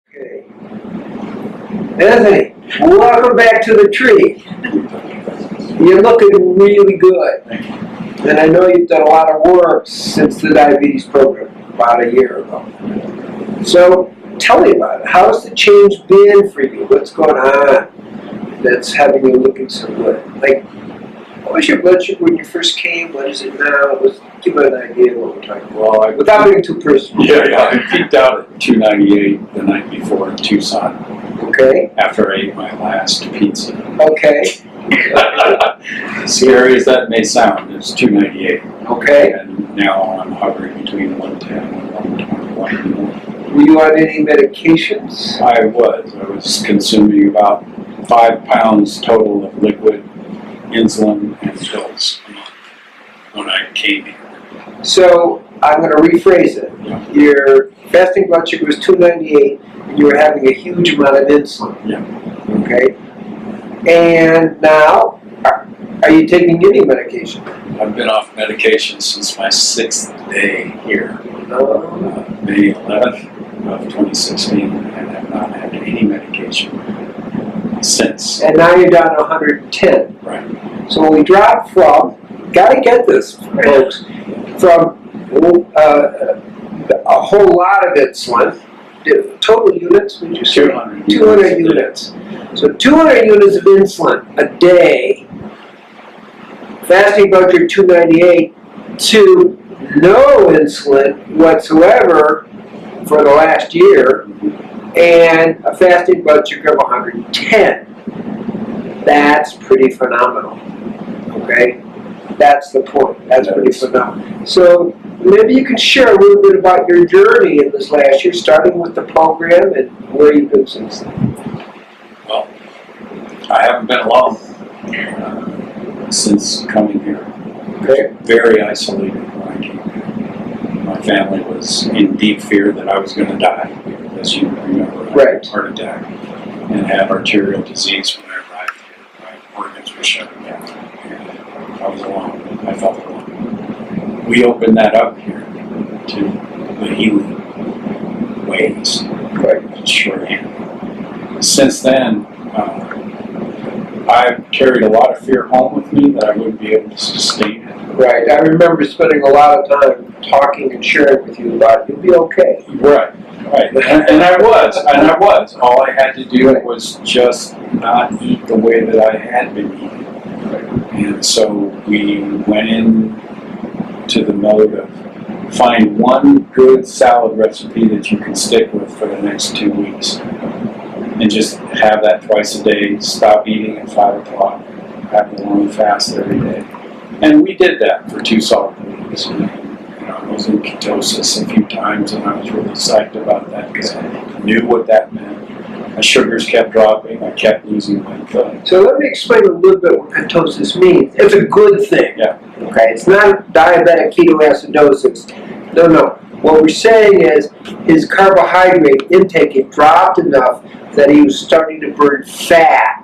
Okay. Anthony, welcome back to the tree. You're looking really good. And I know you've done a lot of work since the diabetes program, about a year ago. So tell me about it. How's the change been for you? What's going on that's having you looking so good? Like, what was your blood sugar when you first came? What is it now? Give me an idea of what we're talking about. Well, without being too personal. Yeah, I peaked out at 298 the night before in Tucson. Okay. After I ate my last pizza. Okay. Scary as that may sound, it's 298. Okay. And now I'm hovering between 110 and 121. Were you on any medications? I was consuming about 5 pounds total of liquid insulin and pills when I came here. So I'm going to rephrase it. Yeah. Your fasting blood sugar was 298, and you were having a huge amount of insulin. Yeah. Okay. And now, are you taking any medication? I've been off medication since my 6th day here, May 11th of 2016, and have not had any medication since. And now you're down to 110. Right. So we dropped from, got to get this, folks, from a whole lot of insulin, total units, would you say? 200 units. So 200 units of insulin a day, fasting blood sugar 298, to no insulin whatsoever for the last year, and a fasting blood sugar of 110. That's pretty phenomenal. Okay? That's the point. That's pretty phenomenal. So maybe you can share a little bit about your journey in this last year, starting with the program and where you've been since then. Well, I haven't been alone since coming here. Okay. Very isolated when I came here. My family was in deep fear that I was going to die, as you remember. I had a heart attack and had arterial disease when I arrived here. My organs were shutting down. And I was alone. I felt alone. We opened that up here to the healing ways. Right. Shorthand. Since then, I've carried a lot of fear home with me that I wouldn't be able to sustain it. Right. I remember spending a lot of time talking and sharing with you about you'll be okay. Right. Right. And I was. All I had to do was just not eat the way that I had been eating. And so we went in to the mode of find one good salad recipe that you can stick with for the next 2 weeks. And just have that twice a day, stop eating at 5 o'clock, have the long fast every day. And we did that for 2 solid weeks. I was in ketosis a few times, and I was really psyched about that because I knew what that meant. My sugars kept dropping, I kept losing weight. So let me explain a little bit what ketosis means. It's a good thing. Yeah. Okay, it's not diabetic ketoacidosis. No. What we're saying is his carbohydrate intake had dropped enough that he was starting to burn fat.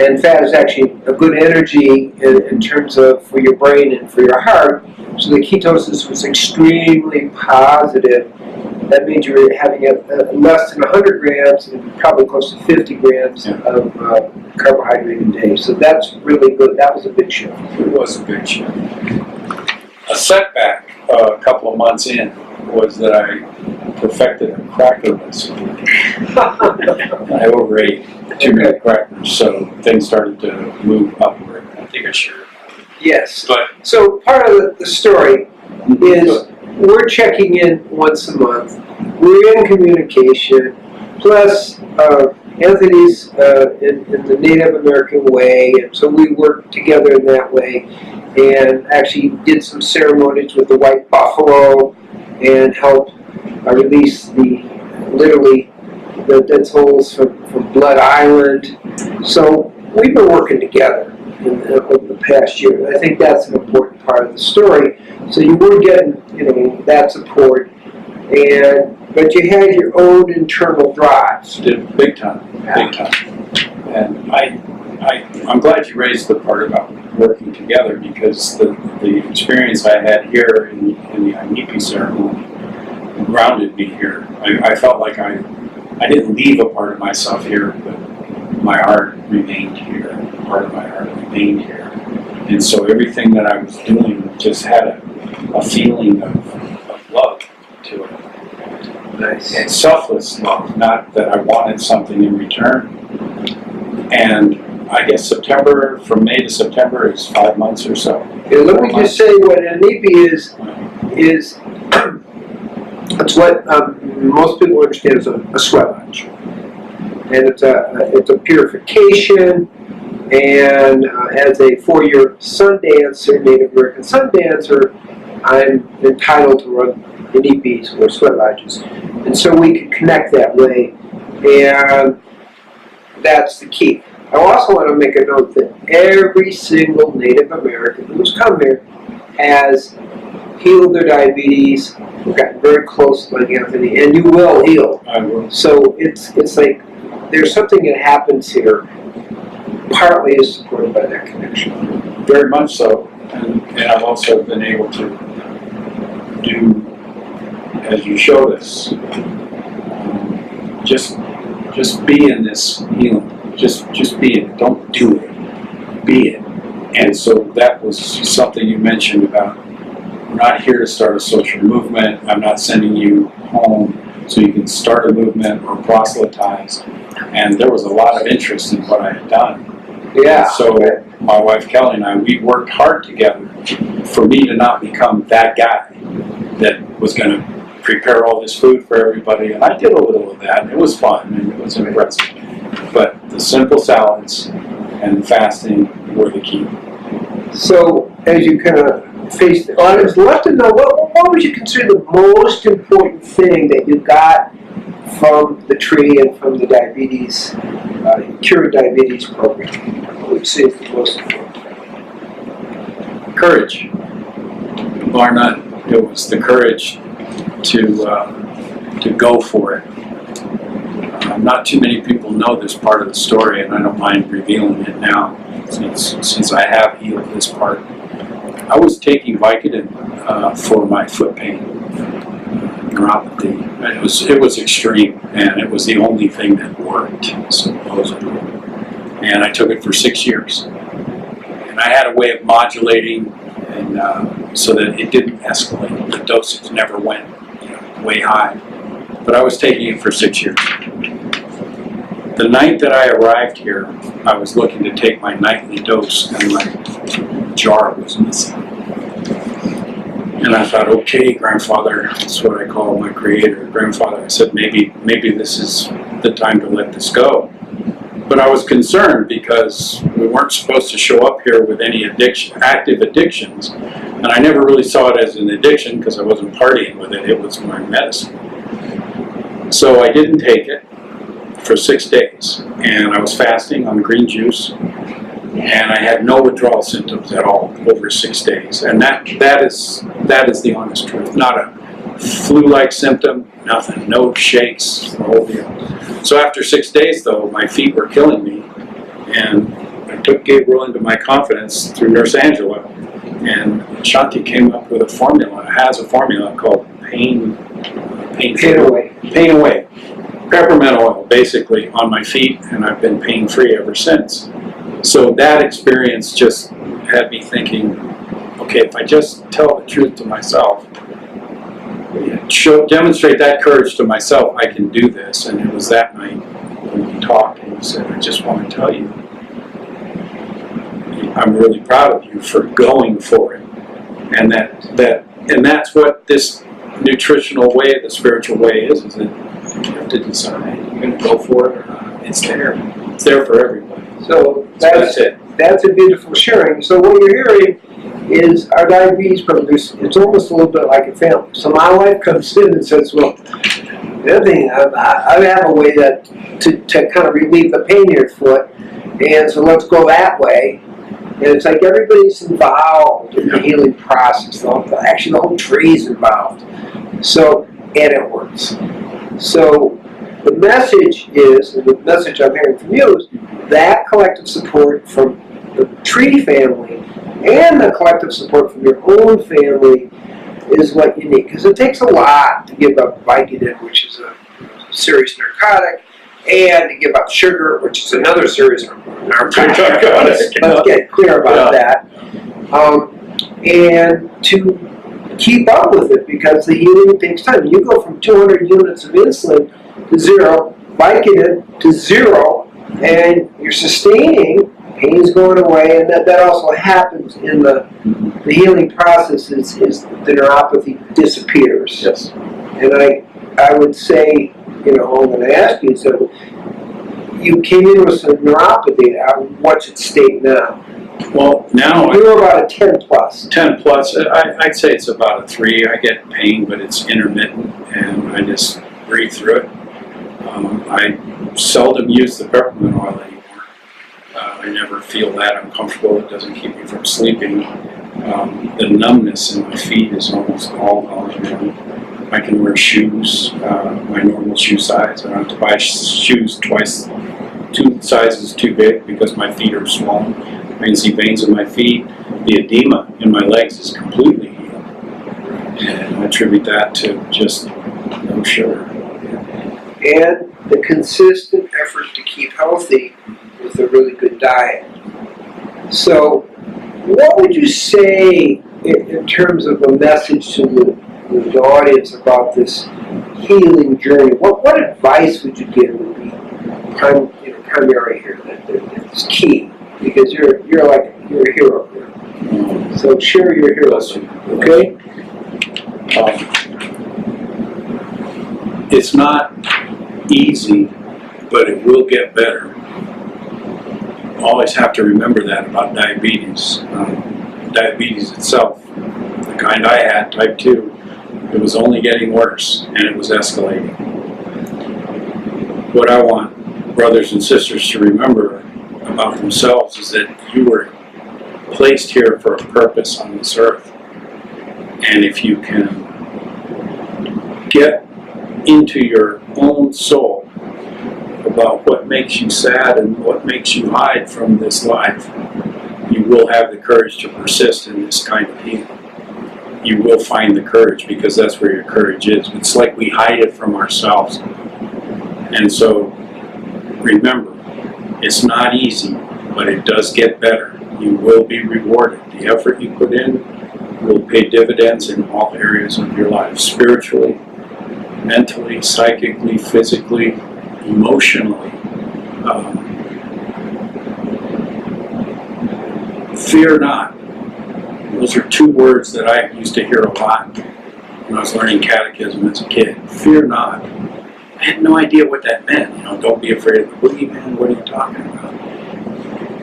And fat is actually a good energy in terms of for your brain and for your heart. So the ketosis was extremely positive. That means you were having less than 100 grams and probably close to 50 grams of carbohydrate a day. So that's really good. That was a big shift. It was a big shift. A setback a couple of months in was that I perfected a cracker recipe. I overate too many crackers, so things started to move upward. I think I shared. Yes. But so part of the story is we're checking in once a month. We're in communication. Plus, Anthony's in the Native American way, and so we work together in that way. And actually did some ceremonies with the white buffalo and helped release the dead souls from Blood Island. So we've been working together over the past year. And I think that's an important part of the story. So you were getting, that support, but you had your own internal drives. Did big time. And I'm glad you raised the part about working together, because the experience I had here in the INEPI ceremony grounded me here. I felt like I I didn't leave a part of myself here, but my art remained here. Part of my art remained here. And so everything that I was doing just had a feeling of love to it. Nice. And selfless love, not that I wanted something in return. And I guess from May to September is 5 months or so. Yeah, let me just say what an inipi is it's what most people understand as a sweat lodge. And it's a purification, and as a 4-year sun dancer, Native American sun dancer, I'm entitled to run inipis or sweat lodges. And so we can connect that way, and that's the key. I also want to make a note that every single Native American who's come here has healed their diabetes. We've gotten very close, like Anthony, and you will heal. I will. So it's like there's something that happens here, partly is supported by that connection. Very much so. And I've also been able to do, as you showed us, just be in this healing. Just be it. Don't do it. Be it. And so that was something you mentioned about, we're not here to start a social movement. I'm not sending you home so you can start a movement or proselytize. And there was a lot of interest in what I had done. Yeah. So my wife Kelly and I, we worked hard together for me to not become that guy that was going to prepare all this food for everybody. And I did a little of that. It was fun and it was impressive. But the simple salads and fasting were the key. So as you kind of face the audience, love to know what would you consider the most important thing that you got from the tree and from the diabetes, cured diabetes program? What would you say is the most important? Courage. Bar none. It was the courage to go for it. Not too many people know this part of the story, and I don't mind revealing it now, since I have healed this part. I was taking Vicodin for my foot pain, neuropathy. It was extreme, and it was the only thing that worked, supposedly. And I took it for 6 years. And I had a way of modulating, and so that it didn't escalate. The dosage never went way high. But I was taking it for 6 years. The night that I arrived here, I was looking to take my nightly dose, and my jar was missing. And I thought, okay, grandfather, that's what I call my creator, grandfather. I said, maybe this is the time to let this go. But I was concerned because we weren't supposed to show up here with any active addictions. And I never really saw it as an addiction because I wasn't partying with it. It was my medicine. So I didn't take it for 6 days. And I was fasting on green juice. And I had no withdrawal symptoms at all over 6 days. And that is the honest truth. Not a flu-like symptom, nothing, no shakes, the whole deal. So after 6 days, though, my feet were killing me. And I took Gabriel into my confidence through Nurse Angela. And Shanti came up with a formula, has a formula called Pain Away. Peppermint oil, basically, on my feet, and I've been pain-free ever since. So that experience just had me thinking, okay, if I just tell the truth to myself, demonstrate that courage to myself, I can do this. And it was that night when we talked, and he said, I just want to tell you, I'm really proud of you for going for it. And that's what this nutritional way, the spiritual way is that you have to decide, you're going to go for it or not. It's there. It's there for everybody. So that's it. That's a beautiful sharing. So what you're hearing is our diabetes program. It's almost a little bit like a family. So my wife comes in and says, well, the other thing, I have a way to kind of relieve the pain in your foot, and so let's go that way. And it's like everybody's involved in the healing process. Actually, the whole tree is involved. So, and it works. So the message is, and the message I'm hearing from you is, that collective support from the tree family and the collective support from your own family is what you need. Because it takes a lot to give up Vicodin, which is a serious narcotic, and to give up sugar, which is another serious narcotic. Let's get clear about that. And to keep up with it, because the healing takes time. You go from 200 units of insulin to 0, Vicodin to 0, and you're sustaining, pain's going away, and that also happens in the healing process is the neuropathy disappears. Yes. And I would say, I'm going to ask you, so you came in with some neuropathy, what's its state now? Well, now You're about a 10 plus. 10 plus, I'd say it's about a 3. I get pain, but it's intermittent, and I just breathe through it. I seldom use the peppermint oil anymore. I never feel that uncomfortable. It doesn't keep me from sleeping. The numbness in my feet is almost all gone. I can wear shoes, my normal shoe size. I don't have to buy shoes twice, 2 sizes too big because my feet are swollen. I can see veins in my feet. The edema in my legs is completely healed. And I attribute that to just no sugar. And the consistent effort to keep healthy with a really good diet. So, what would you say in terms of a message to the audience about this healing journey? What advice would you give would be primary here that's key? Because you're a hero here. So share your heroes, okay? It's not easy, but it will get better. Always have to remember that about diabetes. Diabetes itself, the kind I had, type 2, it was only getting worse and it was escalating. What I want brothers and sisters to remember about themselves is that you were placed here for a purpose on this earth. And if you can get into your own soul about what makes you sad and what makes you hide from this life, you will have the courage to persist in this kind of healing. You will find the courage because that's where your courage is. It's like we hide it from ourselves. And so remember, it's not easy, but it does get better. You will be rewarded. The effort you put in will pay dividends in all areas of your life, spiritually, mentally, psychically, physically, emotionally. Fear not. Those are 2 words that I used to hear a lot when I was learning catechism as a kid. Fear not. I had no idea what that meant. Don't be afraid of the boogeyman. What are you talking about?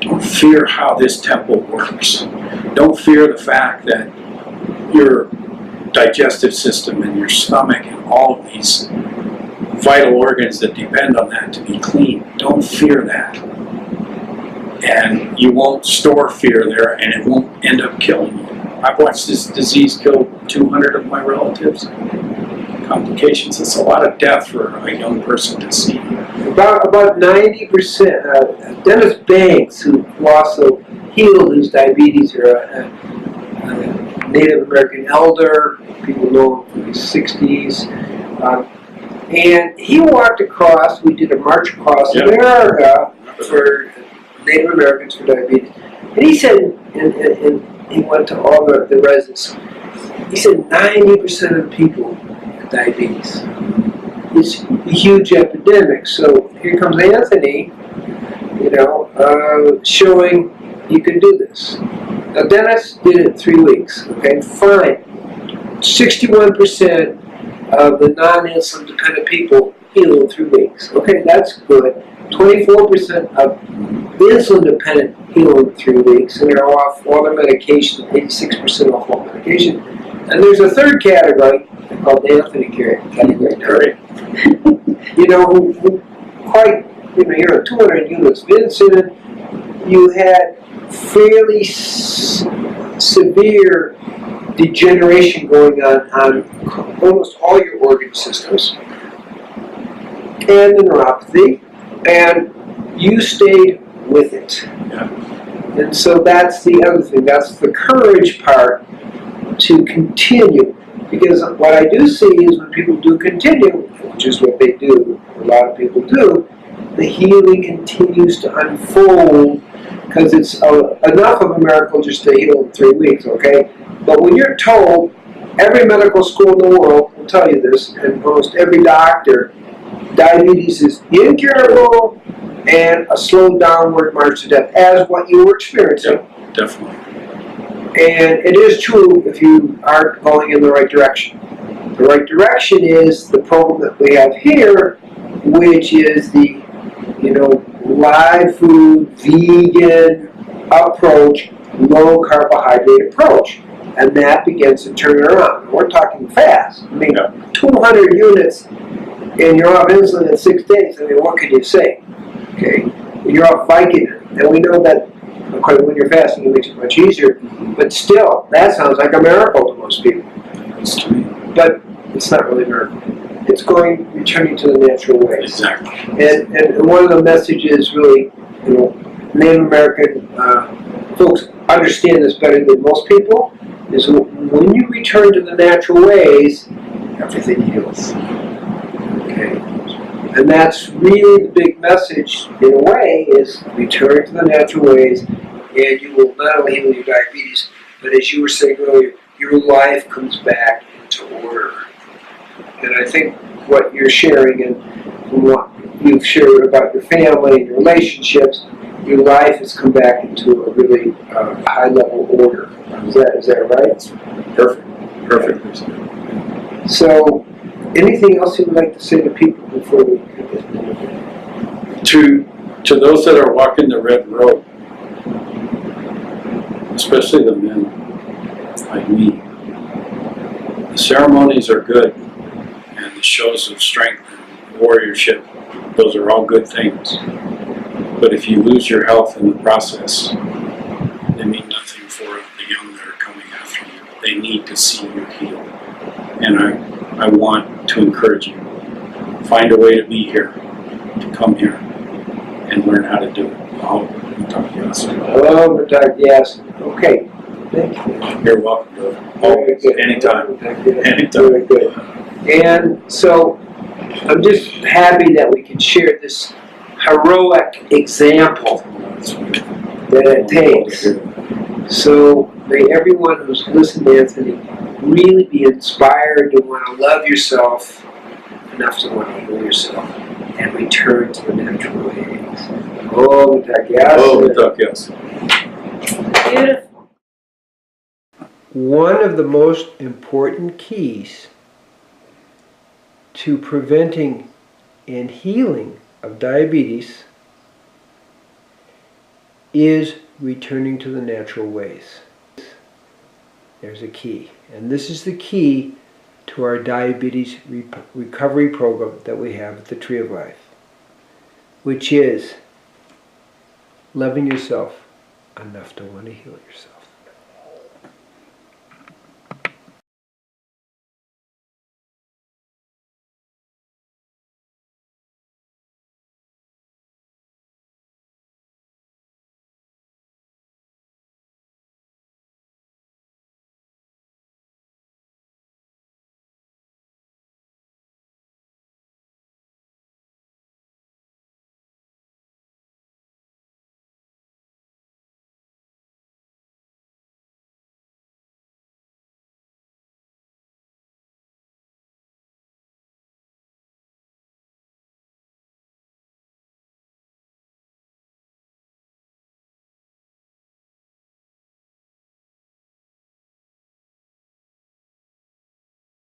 Don't fear how this temple works. Don't fear the fact that your digestive system and your stomach and all of these vital organs that depend on that to be clean. Don't fear that. And you won't store fear there, and it won't end up killing you. I've watched this disease kill 200 of my relatives. Complications. It's a lot of death for a young person to see. About 90%. Dennis Banks, who also healed his diabetes, or a Native American elder, people know him from his 60s. And he walked across, we did a march across America for Native Americans for diabetes. And he said, and he went to all the residents, he said 90% of the people have diabetes. It's a huge epidemic. So here comes Anthony, showing you can do this. Now Dennis did it in 3 weeks, okay, fine. 61% of the non-insulin dependent people heal in 3 weeks. Okay, that's good. 24% of insulin dependent heal in 3 weeks, and they're off all their medication, 86% off all medication. And there's a third category called the Anthony category. Who quite, you're at 200 units of insulin, you had fairly severe degeneration going on almost all your organ systems, and the neuropathy, and you stayed with it. Yeah. And so that's the other thing, that's the courage part, to continue. Because what I do see is when people do continue, which is what they do, a lot of people do, the healing continues to unfold because it's enough of a miracle just to heal in 3 weeks, okay? But when you're told, every medical school in the world will tell you this, and almost every doctor, diabetes is incurable and a slow downward march to death, as what you were experiencing. Yeah, definitely. And it is true if you aren't going in the right direction. The right direction is the program that we have here, which is the, live food, vegan approach, low carbohydrate approach. And that begins to turn it around. We're talking fast. I mean, 200 units and you're off insulin in 6 days. I mean, what can you say? Okay, you're off Vicodin, and we know that when you're fasting, it makes it much easier. But still, that sounds like a miracle to most people. But it's not really a miracle. It's returning to the natural ways. Exactly. And one of the messages, really, Native American folks understand this better than most people. Is when you return to the natural ways, everything heals. Okay, and that's really the big message in a way: is return to the natural ways, and you will not only heal your diabetes, but as you were saying earlier, your life comes back into order. And I think what you're sharing and what you've shared about your family and your relationships, your life has come back into a really high-level order. Is that right? Perfect. So, anything else you would like to say to people before we To those that are walking the red road, especially the men like me, the ceremonies are good, and the shows of strength and warriorship, those are all good things. But if you lose your health in the process, they mean nothing for the young that are coming after you. They need to see you heal. And I want to encourage you, find a way to be here, to come here, and learn how to do it. Oh, yes. Okay. Thank you. You're welcome, brother. Very good. Anytime. Very good. And so, I'm just happy that we can share this heroic example that it takes. So may everyone who's listened to Anthony really be inspired to want to love yourself enough to want to heal yourself and return to the natural ways. Oh, yes. Beautiful. One of the most important keys to preventing and healing of diabetes is returning to the natural ways. There's a key. And this is the key to our diabetes recovery program that we have at the Tree of Life, which is loving yourself enough to want to heal yourself.